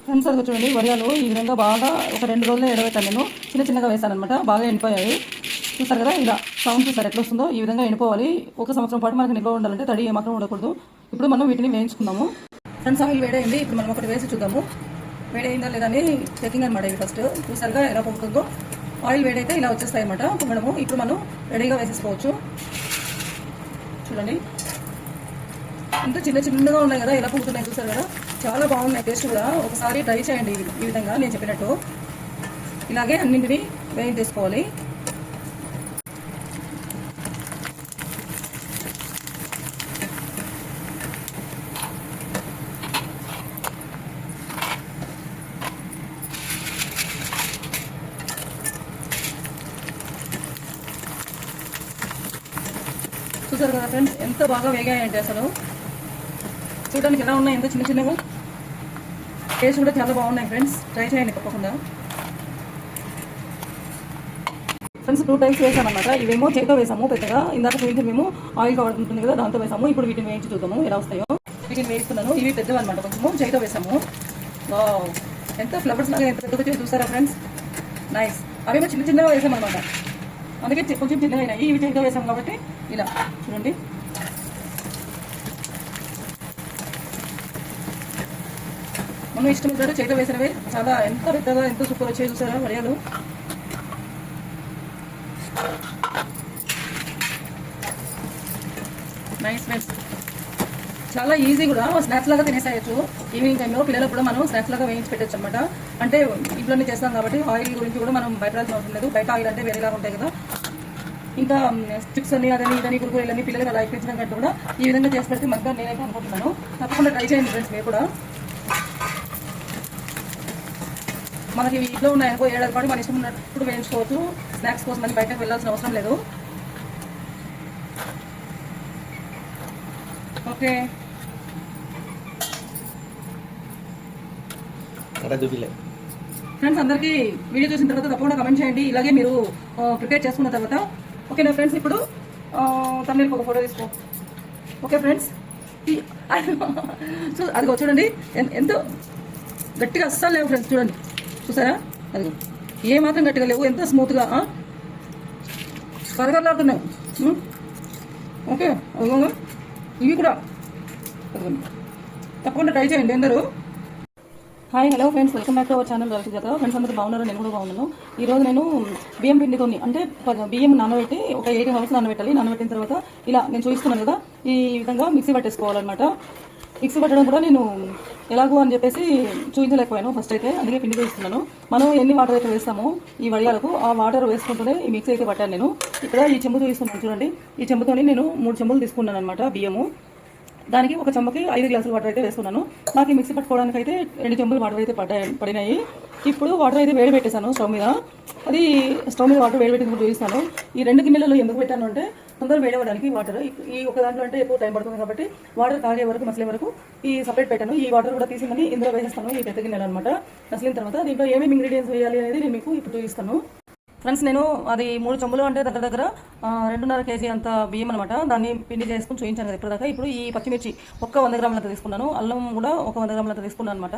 Friends అది చూడండి, వడియాలు ఈ విధంగా బాగా ఒక 2 రోజులు ఎడబెట్టాను. నేను చిన్నగా వేసాను అనమాట. బాగా ఎండిపోయాయి. చూసారు కదా, ఇలా సౌండ్ చూసారు ఎట్లా వస్తుందో. ఈ విధంగా ఎండిపోవాలి. 1 సంవత్సరం పాటు మనకు నిల్వ ఉండాలంటే తడి ఏమాత్రం ఉండకూడదు. ఇప్పుడు మనం వీటిని వేయించుకుందాము. ఫ్రెండ్స్ ఆయిల్ వేడైంది. ఇప్పుడు మనం ఒకటి వేసి చూద్దాము. వేడైందా లేదా అని చెకింగ్ అనమాట. ఇది ఫస్ట్ చూసారుగా ఎలా పొంగుతుందో. ఆయిల్ వేడైతే ఇలా వచ్చేస్తాయి అనమాట పొంగడము. ఇప్పుడు మనం రెడీగా వేసేసుకోవచ్చు. చూడండి ఇంత చిన్నగా ఉన్నాయి కదా, ఎలా పొంగుతున్నాయి చూసారు కదా. చాలా బాగున్నాయి. టేస్ట్ కూడా ఒకసారి ట్రై చేయండి ఈ విధంగా నేను చెప్పినట్టు. ఇలాగే అన్నింటినీ వేయించేసుకోవాలి. చూసారు కదా ఫ్రెండ్స్, ఎంత బాగా వేగాయంటే అసలు చూడడానికి ఎలా ఉన్నాయి, ఎంత చిన్నగా. టేస్ట్ కూడా చాలా బాగున్నాయి ఫ్రెండ్స్. ట్రై చేయండి తప్పకుండా. ఫ్రెండ్స్ 2 టైమ్స్ వేసామన్నమాట. ఇవేమో చేతితో వేసాము పెద్దగా. ఇందాక చూపించి మేము ఆయిల్ కవర్ ఉంటుంది కదా, దాంతో వేసాము. ఇప్పుడు వీటిని వేయించి చూద్దాము ఎలా వస్తాయో. వీటిని వేయిస్తున్నాను. ఇవి పెద్దవి అనమాట, కొంచెము చేతితో వేసాము. ఎంత ఫ్లవర్స్ లాగా ఎంత పెద్దగా చూసారా ఫ్రెండ్స్. నైస్. అవేమో చిన్నగా వేసామన్నమాట, అందుకే కొంచెం చిన్నగా అయినాయి. ఇవి చేతితో వేసాము కాబట్టి ఇలా చూడండి. మనం ఇష్టం వచ్చాడు చేతితో వేసినవే చాలా ఎంత పెద్దగా ఎంత సూపర్ వచ్చాయి చూసారా వడియాలు. Nice friends. చాలా ఈజీ కూడా, స్నాక్స్ లాగా తినేసేయచ్చు. ఈవినింగ్ టైంలో పిల్లలకు కూడా మనం స్నాక్స్ లాగా వేయించి పెట్టచ్చు అనమాట. అంటే ఇంట్లోనే చేస్తాం కాబట్టి ఆయిల్ గురించి కూడా మనం భయపడాల్సిన అవసరం లేదు. బయట ఆయిల్ అంటే వేరేలాగా ఉంటాయి కదా. ఇంకా స్టిక్స్ అని అదని ఇదని కురుకురని పిల్లలకి అలా ఇప్పించడం కంటే కూడా ఈ విధంగా చేసి పెడితే మంచిగా నేనైతే అనుకుంటున్నాను. తప్పకుండా ట్రై చేయండి ఫ్రెండ్స్ మీరు కూడా. మనకి ఇంట్లో ఉన్నాయనుకో 7 పాటు మన ఇష్టం ఉన్నప్పుడు వేయించుకోవచ్చు. స్నాక్స్ కోసం అని బయటకు వెళ్ళాల్సిన అవసరం లేదు. ఓకే ఫ్రెండ్స్, అందరికీ వీడియో చూసిన తర్వాత తప్పకుండా కమెంట్ చేయండి. ఇలాగే మీరు ప్రిపేర్ చేసుకున్న తర్వాత. ఓకేనా ఫ్రెండ్స్, ఇప్పుడు తమిళకి ఒక ఫోటో తీసుకో. ఓకే ఫ్రెండ్స్, అదిగో చూడండి ఎంత గట్టిగా అస్సలు లేవు ఫ్రెండ్స్. చూడండి చూసారా, అదిగో ఏమాత్రం గట్టిగా లేవు, ఎంత స్మూత్గా కరగలాడుతున్నాయి. ఓకే అదిగో ఇవి కూడా తప్పకుండా ట్రై చేయండి అందరూ. Hi hello friends, welcome back to our channel Ravi జాతర. ఫ్రెండ్స్ అందరూ బాగున్నారు, నేను కూడా బాగున్నాను. ఈరోజు నేను బియ్యం పిండితో అంటే బియ్యం నానబెట్టి ఒక 8 అవర్స్ నానబెట్టాలి. నానబెట్టిన తర్వాత ఇలా నేను చూపిస్తున్నాను కదా, ఈ విధంగా మిక్సీ పట్టేసుకోవాలన్నమాట. మిక్సీ పట్టడం కూడా నేను ఎలాగో అని చెప్పేసి చూపించలేకపోయాను ఫస్ట్ అయితే, అందుకే పిండి చూపిస్తున్నాను. మనం ఎన్ని వాటర్ అయితే వేస్తామో ఈ వడియాలకు ఆ వాటర్ వేసుకుంటూనే ఈ మిక్సీ అయితే పట్టాను నేను. ఇక్కడ ఈ చెంబు చూపిస్తున్నాను చూడండి. ఈ చెంబుతోని నేను 3 చెంబులు తీసుకున్నాను అనమాట బియ్యము. దానికి ఒక చెంబకి 5 గ్లాసుల వాటర్ అయితే వేసుకున్నాను. నాకు ఈ మిక్సీ పట్టుకోవడానికి అయితే 2 చెంబులు వాటర్ అయితే పడినాయి. ఇప్పుడు వాటర్ అయితే వేడి పెట్టేశాను స్టవ్ మీద. అది స్టవ్ మీద వాటర్ వేడి పెట్టినప్పుడు చూపిస్తాను. ఈ 2 గిన్నెలలో ఎందుకు పెట్టాను అంటే తొందరగా వేడవడానికి వాటర్. ఈ ఒక దాంట్లో అంటే ఎక్కువ టైం పడుతుంది కాబట్టి వాటర్ తాగే వరకు మసలే వరకు ఈ సపరేట్ పెట్టాను. ఈ వాటర్ కూడా తీసిందని ఇందులో వేసేస్తాను, ఈ పెద్ద గిన్నెలు అనమాట. మసలిన తర్వాత దీంట్లో ఏమేమి ఇంగ్రీడియంట్స్ వేయాలి అనేది నేను మీకు ఇప్పుడు చూపిస్తాను. ఫ్రెండ్స్ నేను అది 3 చెంబులు అంటే దగ్గర 2.5 కేజీ అంత బియ్యం అనమాట. దాన్ని పిండి చేసుకుని చూపించాను కదా ఇప్పటిదాకా. ఇప్పుడు ఈ పచ్చిమిర్చి 100 గ్రాములంత తీసుకున్నాను. అల్లం కూడా 100 గ్రాములంత తీసుకున్నాను అనమాట.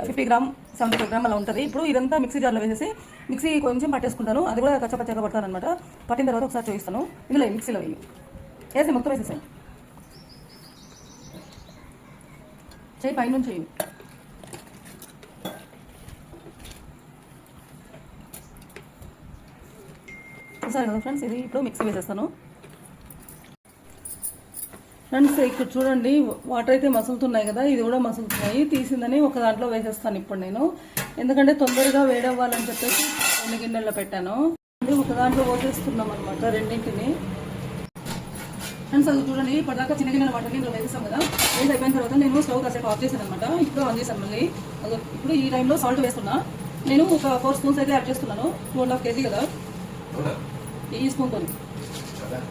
50 గ్రామ్ 75 గ్రామ్ అలా ఉంటుంది. ఇప్పుడు ఇదంతా మిక్సీ జార్లో వేసేసి మిక్సీ కొంచెం పట్టేసుకుంటాను. అది కూడా కచ్చపచ్చగా పడతాను అనమాట. పట్టిన తర్వాత ఒకసారి చూపిస్తాను. ఇందులో మిక్సీలో వేసి మొత్తం వేసేసాను. చేయి పైనుంచి చేయి. చూసారు కదా ఫ్రెండ్స్, ఇది ఇప్పుడు మిక్సీ వేసేస్తాను. ఫ్రెండ్స్ ఇక్కడ చూడండి, వాటర్ అయితే మసులుతున్నాయి కదా, ఇది కూడా మసులుతున్నాయి. తీసిందని ఒక దాంట్లో వేసేస్తాను ఇప్పుడు నేను, ఎందుకంటే తొందరగా వేడవ్వాలని చెప్పేసి 2 గిన్నెల్లో పెట్టాను. ఒక దాంట్లో పోసేస్తున్నాం అనమాట రెండింటిని. ఫ్రెండ్స్ అది చూడండి, ఇప్పటిదాకా చిన్న గిన్నెల వాటర్ ఇందులో వేసేస్తాం కదా. వేసి అయిపోయిన తర్వాత నేను స్టవ్ కాసేపు ఆఫ్ చేశాను అనమాట. ఇప్పుడు ఆన్ చేశాను మళ్ళీ. ఇప్పుడు ఈ టైంలో సాల్ట్ వేస్తున్నా. నేను ఒక 4 స్పూన్స్ అయితే యాడ్ చేస్తున్నాను. 2.5 కేజీ కదా ఈ స్పూన్తో.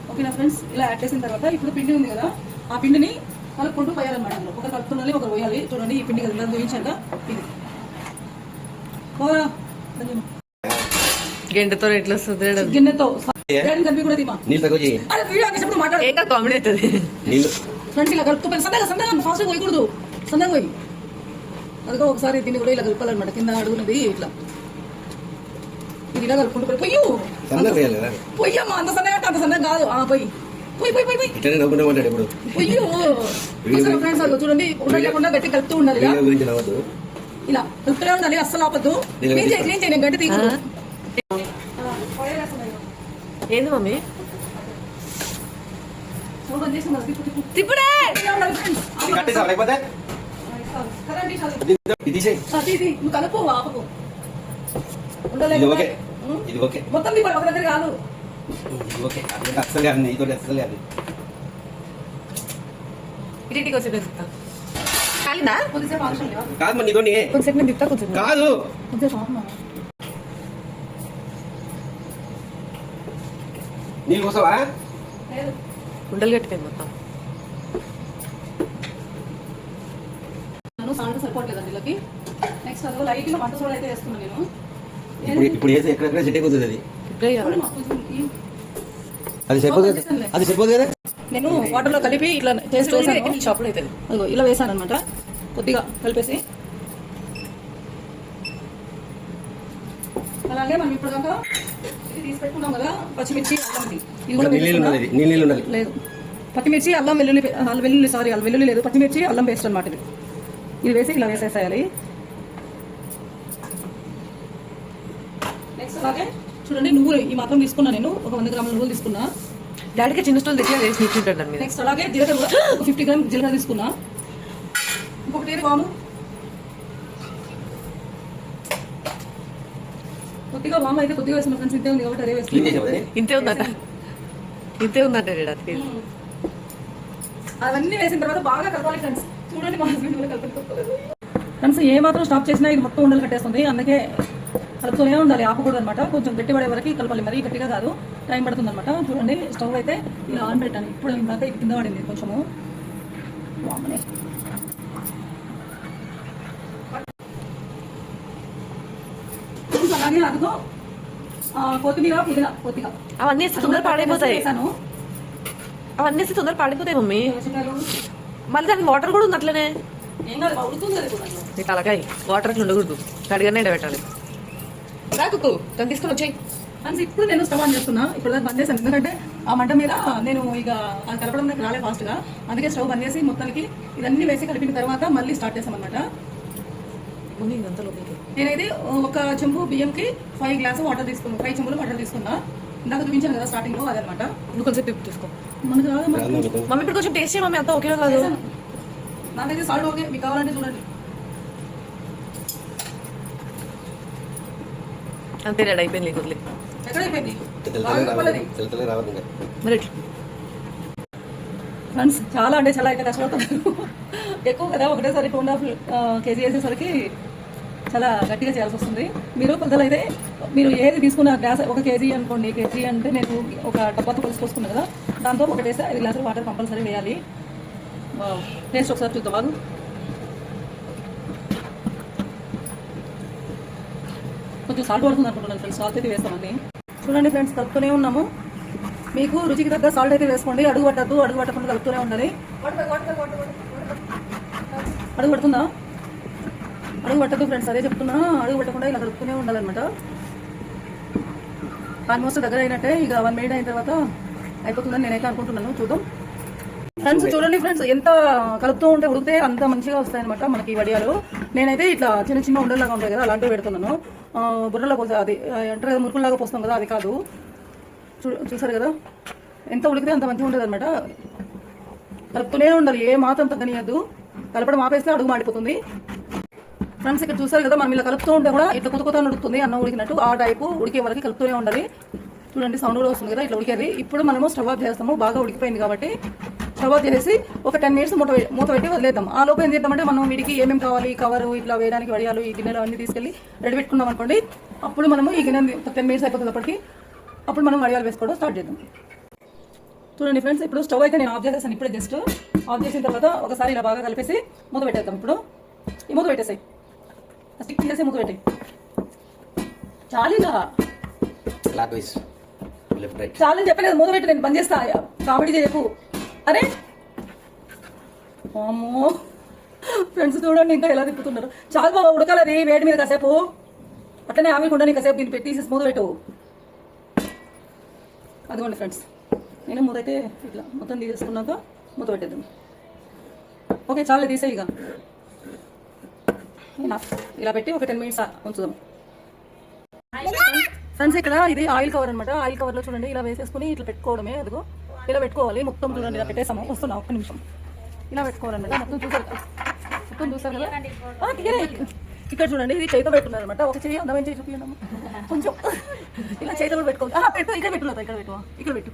ఓకేనా ఫ్రెండ్స్, ఇలా యాడ్ చేసిన తర్వాత ఇప్పుడు పిండి ఉంది కదా, ఆ పిండిని కలుపుకుంటూ పోయాలన్నమాట. ఒకరు కలుపుతున్నది ఒకరు పోయాలి. చూడండి ఈ పిండి కదా చూపించాక ఇది గిన్నెతో ఎట్లా వస్తుంది, గిన్నెతో కలిపి కూడా తీమా కామెడీ అవుతుంది. ఫ్రెండ్స్ ఇలా కలుపుతూ సన్నగా ఫాస్ట్గా పోయకూడదు, సన్నగా పోయి అదిగో ఒకసారి దీన్ని కూడా ఇలా కలపాలన్నమాట. కింద అడుగునది ఇట్లా ఇది ఇలా కలుపుకుంటూ పొయ్యి పొయ్యమ్మా, అంత సన్నగా అంత సన్నగా కాదు. పొయ్యి పొయ్యి పొయ్యి పొయ్యి పొయ్యి ఫ్రెండ్స్. అది చూడండి, ఉండకుండా గట్టి కలుపుతూ ఉండాలి. ఇలా కలుపుతూనే ఉండాలి, అస్సలు ఆపద్దు. క్లీన్ చేయి నేను గట్టి తీసు. ఏంది మమ్మీ తిప్పుడే నువ్వు కలుపు ఆపకు. మొత్తం ఒక దగ్గర కాదు. ఇంటికి వచ్చి కాలిందా కొద్దిసేపు అవసరం లేవా? కొంచెంసేపు నేను తిప్పుతా కొంచెం కాదు కొద్దిసేపు ఆపమా. నీళ్ళు కోసవా? లేదు ఉండలు కట్టిపోయింది మొత్తం. సాల్ట్ సరిపోవట్లేదండి వీళ్ళకి. నెక్స్ట్ అదిగో లైట్ గా వంట సోడా అయితే వేస్తున్నాను నేను. ఇప్పుడు వేసి ఎక్కడెక్కడ సెట్ అయిపోతుంది అది. ఇప్పుడే కావాలి. అది సరిపోదు అది సరిపోదు కదా. నేను వాటర్ లో కలిపి ఇట్లా టేస్ట్ చేశాను. షాప్లో అవుతుంది. అదిగో ఇలా వేసాను అనమాట. కొద్దిగా కలిపేసి అలాగే మనం ఇప్పుడు దాకా ఇది తీసి పెట్టుకున్నాం కదా, పచ్చిమిర్చి అల్లంది ఇది కూడా నీళ్ళు ఉండాలి. లేదు, పచ్చిమిర్చి అల్లం వెల్లుల్లి అల్లం వెల్లుల్లి లేదు, పచ్చిమిర్చి అల్లం పేస్ట్ అనమాట. ఇది వేసి ఇలా వేసేసేయాలి. నెక్స్ట్ అలాగే చూడండి, నువ్వులు ఈ మాత్రం తీసుకున్నా నేను. ఒక 100 గ్రాముల నువ్వులు తీసుకున్నా. డాడీకి చిన్న స్టోల్ తెచ్చి వేసి నిల్చుంటాడు మీద. నెక్స్ట్ అలాగే జీలకర్ర కూడా ఒక 50 గ్రామ్ జీలకర్ర తీసుకున్నా. ఇంకొకటి వాము, కొద్దిగా వాము అయితే కొద్దిగా వేసిన ఫ్రెండ్స్. ఇంతే ఉంది కాబట్టి అదే వేసుకున్నాను. ఇంతే ఉందంట డాడీ. అవన్నీ వేసిన తర్వాత బాగా కలపాలి ఫ్రెండ్స్. చూడండి, మా హస్బెండ్ కూడా కలపలేదు ఫ్రెండ్స్. ఏ మాత్రం స్టాప్ చేసినా ఇది మొత్తం ఉండలు కట్టేస్తుంది. అందుకే కలుపుతూనే ఉండాలి, ఆపకూడదు అనమాట. కొంచెం గట్టి పడే వరకు కలపాలి, మరీ గట్టిగా కాదు, టైం పడుతుంది అనమాట. చూడండి, స్టవ్ అయితే ఇలా ఆన్ పెట్టాను. ఇప్పుడు ఇందాక ఇది కింద పడింది కొంచెము. అలాగే అదిగో కొత్తిమీర పుదీనా కొద్దిగా అవన్నీ తొందర పాడైపోతాయి. వేసాను. అవన్నీ తొందర పాడైపోతాయి మమ్మీ. మళ్ళీ దానికి వాటర్ కూడా ఉంది అట్లనే. ఏం కాదు, ఉడుతుంది అది కూడా. నీకు అలాగే వాటర్ అట్లా ఉండకూడదు, కడిగానే పెట్టాలి. రాకుకు దాన్ని తీసుకొని వచ్చాయి. అని ఇప్పుడు నేను స్టవ్ ఆన్ చేస్తున్నా. ఇప్పుడు దాన్ని బంద్ చేశాను, ఎందుకంటే ఆ మంట మీద నేను ఇక అది కలపడం నాకు రాలే ఫాస్ట్గా. అందుకే స్టవ్ బంద్ చేసి మొత్తానికి ఇదన్నీ వేసి కలిపిన తర్వాత మళ్ళీ స్టార్ట్ చేసాం అనమాట. నేనైతే ఒక చెంబు బియ్యంకి 5 గ్లాసు వాటర్ తీసుకున్నాను. 5 చెంబులు వాటర్ తీసుకున్నా. ఇందాక చూపించాను కదా స్టార్టింగ్ లో, అదనమాట. నువ్వు కొంచెం టిప్ తీసుకో. మనకు రాదు మమ్మీ ఇప్పుడు కొంచెం టేస్ట్ చేయ మమ్మీ. అంతా ఓకే కాదు. నాకైతే సాల్ట్ ఓకే, మీకు కావాలంటే చూడండి. అంతే డాడీ, అయిపోయింది. కుదిలే ఎక్కడైపోయింది మరి ఫ్రెండ్స్. చాలా అంటే చాలా అయితే కష్టపడుతున్నారు. ఎక్కువ కదా, ఒకటేసారి 2.5 kg వేసేసరికి చాలా గట్టిగా చేయాల్సి వస్తుంది. మీరు కొద్దిగా అయితే మీరు ఏది తీసుకున్న గ్లాస్ 1 kg అనుకోండి. కేజీ అంటే నేను ఒక డబ్బాతో పోసుకున్నాను కదా, దాంతో ఒకటేసి 5 గ్లాసులు వాటర్ కంపల్సరీ వేయాలి. టేస్ట్ ఒకసారి చూద్దాం బాగు. కొంచెం సాల్ట్ పడుతుంది అనుకుంటున్నాను ఫ్రెండ్స్. సాల్ట్ అయితే వేస్తామండి. చూడండి ఫ్రెండ్స్, కలుపుతూనే ఉన్నాము. మీకు రుచికి తగ్గ సాల్ట్ అయితే వేసుకోండి. అడుగు పట్టద్దు, అడుగు పట్టకుండా కలుపుతూనే ఉండాలి. అడుగు పడుతుందా? అడుగు పట్టద్దు ఫ్రెండ్స్, అదే చెప్తున్నా. అడుగు పట్టకుండా ఇలా కలుపుతూనే ఉండాలన్నమాట. ఆల్మోస్ట్ దగ్గర అయినట్టే. ఇక 1 minute అయిన తర్వాత అయిపోతుందని నేనైతే అనుకుంటున్నాను. చూద్దాం ఫ్రెండ్స్. చూడండి ఫ్రెండ్స్, ఎంత కలుపుతూ ఉంటే ఉడికితే అంత మంచిగా వస్తాయన్నమాట మనకి వడియాలు. నేనైతే ఇట్లా చిన్న చిన్న ఉండలాగా ఉంటాయి కదా, అలాంటివి పెడుతున్నాను. బుర్రలో పోతే అది అంటే మురుకులాగా పోస్తాం కదా, అది కాదు. చూసారు కదా, ఎంత ఉడికితే అంత మంచిగా ఉంటుంది అనమాట. కలుపుతూనే ఉండాలి, ఏ మాత్రం తగ్గనియద్దు. కలపడం ఆపేస్తే అడుగు మాడిపోతుంది ఫ్రెండ్స్. ఇక్కడ చూసారు కదా, మనం ఇలా కలుపుతూ ఉంటే కూడా ఇట్లా కుతుకుతా ఉడుకుతుంది, అన్నం ఉడికినట్టు. ఆ టైపు ఉడికే వరకు కలుపుతూనే ఉండాలి. చూడండి, సౌండ్ కూడా వస్తుంది కదా, ఇట్లా ఉడికేది. ఇప్పుడు మనము స్టవ్ ఆఫ్ చేస్తాము, బాగా ఉడికిపోయింది కాబట్టి. స్టవ్ ఆఫ్ చేసి ఒక 10 minutes మూత పెట్టి వదిలేద్దాం. ఆ లోపు ఏం చేద్దామంటే, మనం వీటికి ఏమేమి కావాలి, కవరు ఇట్లా వేయడానికి వడియాలు, ఈ గిన్నెలు అన్ని తీసుకెళ్ళి రెడీ పెట్టుకున్నాం అనుకోండి. అప్పుడు మనము ఈ గిన్నె 10 minutes అయిపోతుంది అప్పటికి. అప్పుడు మనం వడియాలు వేసుకోవడం స్టార్ట్ చేద్దాం. చూడండి ఫ్రెండ్స్, ఇప్పుడు స్టవ్ అయితే నేను ఆఫ్ చేసేసాను. ఇప్పుడే జస్ట్ ఆఫ్ చేసిన తర్వాత ఒకసారి ఇలా బాగా కలిపేసి మూత పెట్టేద్దాం. ఇప్పుడు ఈ మూత పెట్టేసాయి, స్టిక్ చేసి మూత పెట్టాయి. చాలీగా చాలని చెప్పలేదు, మూత పెట్టి నేను బంద్ చేస్తా. కామెడీ చేయకు. అరే అమ్మో, ఫ్రెండ్స్ చూడండి ఇంకా ఎలా తిప్పుతున్నారు. చాలా బాగా ఉడకాలది వేడి మీద కాసేపు, అట్లనే ఆవిరి కూడా కాసేపు దీన్ని పెట్టి మూత పెట్టు. అదిగోండి ఫ్రెండ్స్, నేను మూత అయితే ఇట్లా మొత్తం తీసుకున్నాక మూత పెట్టేద్దాం. ఓకే చాలు తీసే ఇక ఇలా పెట్టి ఒక 10 minutes ఉంచుదాం. ఫ్రెండ్స్ ఇక్కడ ఇది ఆయిల్ కవర్ అనమాట. ఆయిల్ కవర్లో చూడండి ఇలా వేసేసుకుని ఇట్లా పెట్టుకోవడమే. అదిగో ఇలా పెట్టుకోవాలి మొత్తం. చూడండి ఇలా పెట్టేసాము. వస్తున్నా ఒక్క నిమిషం. ఇలా పెట్టుకోవాలన్నమాట. మొత్తం చూసారు కదా. ఇక్కడ చూడండి ఇది చేతితో పెట్టున్నారు అనమాట. ఒక చేయి అందమైన చేయి చూపించండి కొంచెం. ఇలా చేతితో కూడా పెట్టుకోవాలి. పెట్టు ఇక్కడ పెట్టున్నారు. ఇక్కడ పెట్టు.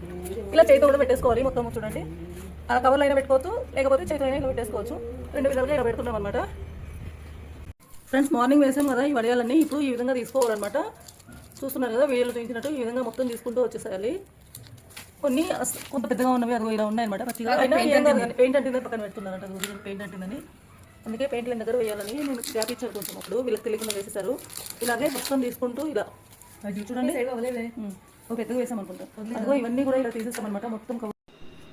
ఇలా చేతితో కూడా పెట్టేసుకోవాలి మొత్తం. చూడండి ఆ కవర్లో అయినా పెట్టుకోవచ్చు, లేకపోతే చేతిలో అయినా ఇలా పెట్టేసుకోవచ్చు. 2 విధాలుగా ఇలా పెడుతున్నాం అనమాట. ఫ్రెండ్స్ మార్నింగ్ వేసాం కదా ఈ వడియాలన్నీ. ఇప్పుడు ఈ విధంగా తీసుకోవాలన్నమాట. చూస్తున్నారు కదా వీడియోలో చూపించినట్టు ఈ విధంగా మొత్తం తీసుకుంటూ వచ్చేసేయాలి. కొన్ని కొంత పెద్దగా ఉన్నవి అదిగో ఇలా ఉన్నాయన్నమాట. పచ్చిగా పెయింట్ అంటిందని పక్కన పెడుతున్నారంట. పెయింట్ అంటిందని, అందుకే పెయింట్ లైన్ దగ్గర వేయాలని నేను గ్యాప్ ఇచ్చాను కొంచెం. అప్పుడు వీళ్ళకి తెలియకుండా వేసేసారు. ఇలాగే మొత్తం తీసుకుంటూ ఇలా చూడండి ఒక పెద్దగా వేసాం అనుకుంటా. అదిగో ఇవన్నీ కూడా ఇలా తీసేస్తామన్నమాట మొత్తం.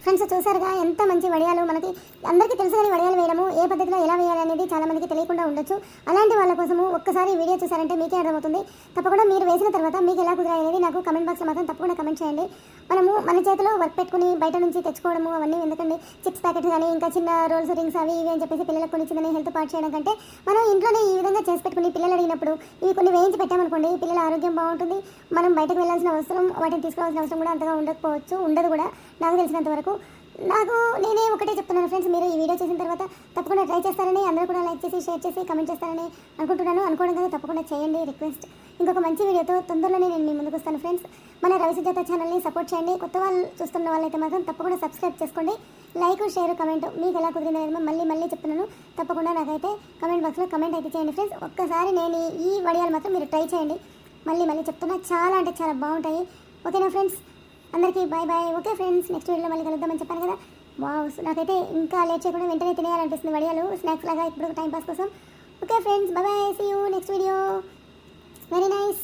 ఫ్రెండ్స్ చూసారుగా ఎంత మంచి వడియాలు. మనకి అందరికీ తెలుసు కానీ వడియాలు వేయడము ఏ పద్ధతిలో ఎలా వేయాలి అనేది చాలా మందికి తెలియకుండా ఉండొచ్చు. అలాంటి వాళ్ళ కోసము ఒక్కసారి వీడియో చూసారంటే మీకే అర్థమవుతుంది. తప్పకుండా మీరు వేసిన తర్వాత మీకు ఎలా కుదిరాయి అనేది నాకు కమెంట్ బాక్స్లో మాత్రం తప్పకుండా కమెంట్ చేయండి. మనము మన చేతిలో వర్క్ పెట్టుకుని బయట నుంచి తెచ్చుకోవడము అవన్నీ ఎందుకండి, చిప్స్ ప్యాకెట్స్ కానీ ఇంకా చిన్న రోల్స్ రింగ్స్ అవి ఇవి అని చెప్పేసి పిల్లలకు కొన్ని చిన్న హెల్త్ పార్ట్ చేయడం కంటే మనం ఇంట్లోనే ఈ విధంగా చేసి పెట్టుకుని పిల్లలు అడిగినప్పుడు ఇవి కొన్ని వేయించి పెట్టామనుకోండి, పిల్లల ఆరోగ్యం బాగుంటుంది. మనం బయటకు వెళ్ళాల్సిన అవసరం, వాటిని తీసుకోవాల్సిన అవసరం కూడా అంతగా ఉండదు కూడా నాకు తెలిసినంత వరకు. నేనే ఒకటే చెప్తున్నాను ఫ్రెండ్స్, మీరు ఈ వీడియో చేసిన తర్వాత తప్పకుండా ట్రై చేస్తారని, అందరూ కూడా లైక్ చేసి షేర్ చేసి కమెంట్ చేస్తారని అనుకుంటున్నాను. అనుకోవడం కదా తప్పకుండా చేయండి రిక్వెస్ట్. ఇంకొక మంచి వీడియోతో తొందరలోనే నేను మీ ముందుకు వస్తాను ఫ్రెండ్స్. మన రవి సుజాత ఛానల్ని సపోర్ట్ చేయండి. కొత్త వాళ్ళు చూస్తున్న వాళ్ళైతే మాత్రం తప్పకుండా సబ్స్క్రైబ్ చేసుకోండి. లైక్ షేర్ కమెంట్ మీకు ఎలా కుదిరిందో మళ్ళీ చెప్తున్నాను. తప్పకుండా నాకైతే కమెంట్ బాక్స్లో కమెంట్ అయితే చేయండి ఫ్రెండ్స్. ఒక్కసారి నేను ఈ వడియాలు మాత్రం మీరు ట్రై చేయండి. మళ్ళీ చెప్తున్నా, చాలా అంటే చాలా బాగుంటాయి. ఓకేనా ఫ్రెండ్స్, అందరికీ bye bye. Okay friends, next వీడియోలో మళ్ళీ కలుద్దామని చెప్పాను కదా. వావ్, నాకైతే ఇంకా లేట్ చేయకుండా వెంటనే తినేయాలనిపిస్తుంది వడియాలు స్నాక్స్ లాగా ఇప్పుడు టైం పాస్ కోసం. Okay friends, bye bye. See you next video. Very nice.